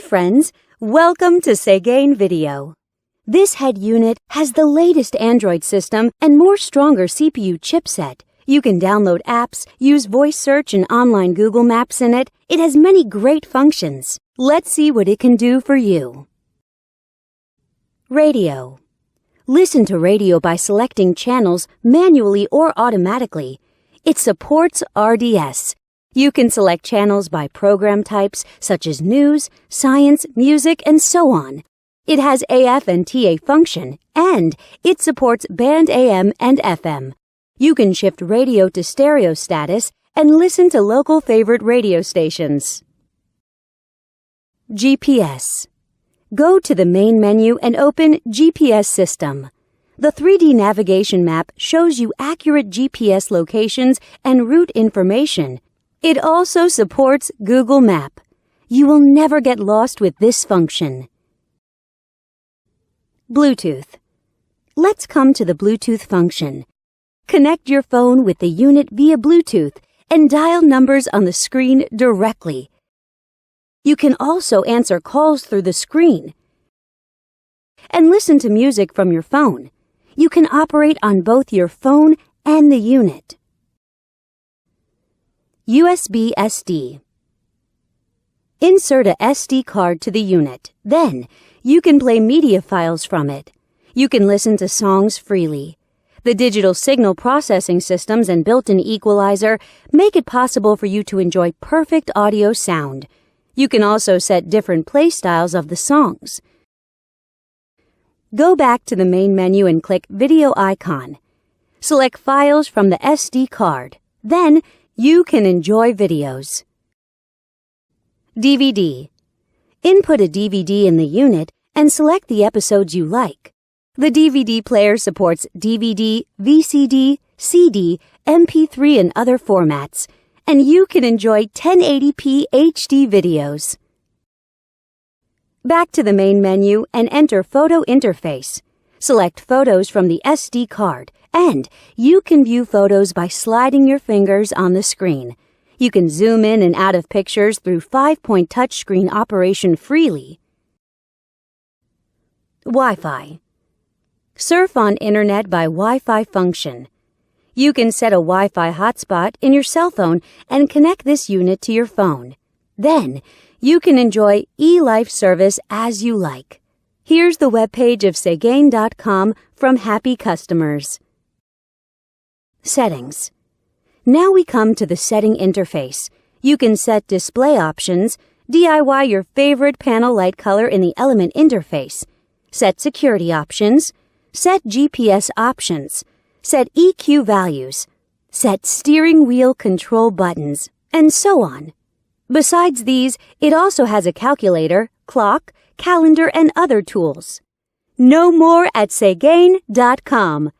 friends, welcome to Segain Video. This head unit has the latest Android system and more stronger CPU chipset. You can download apps, use voice search and online Google Maps in it. It has many great functions. Let's see what it can do for you. Radio. Listen to radio by selecting channels manually or automatically. It supports RDS. You can select channels by program types such as news, science, music, and so on. It has AF and TA function, and it supports band AM and FM. You can shift radio to stereo status and listen to local favorite radio stations. GPS. Go to the main menu and open GPS System. The 3D navigation map shows you accurate GPS locations and route information. It also supports Google Map. You will never get lost with this function. Bluetooth. Let's come to the Bluetooth function. Connect your phone with the unit via Bluetooth and dial numbers on the screen directly. You can also answer calls through the screen and listen to music from your phone. You can operate on both your phone and the unit. USB SD. Insert a SD card to the unit. Then, you can play media files from it. You can listen to songs freely. The digital signal processing systems and built-in equalizer make it possible for you to enjoy perfect audio sound. You can also set different play styles of the songs. Go back to the main menu and click Video icon. Select Files from the SD card. Then, you can enjoy videos. DVD. Input a DVD in the unit and select the episodes you like. The DVD player supports DVD, VCD, CD, MP3 and other formats, and you can enjoy 1080p HD videos. Back to the main menu and enter Photo Interface. Select photos from the SD card, and you can view photos by sliding your fingers on the screen. You can zoom in and out of pictures through 5-point touchscreen operation freely. Wi-Fi. Surf on Internet by Wi-Fi function. You can set a Wi-Fi hotspot in your cell phone and connect this unit to your phone. Then, you can enjoy eLife service as you like. Here's the webpage of Segain.com from happy customers. Settings. Now we come to the setting interface. You can set display options, DIY your favorite panel light color in the element interface, set security options, set GPS options, set EQ values, set steering wheel control buttons, and so on. Besides these, it also has a calculator, clock, calendar, and other tools. Know more at Segain.com.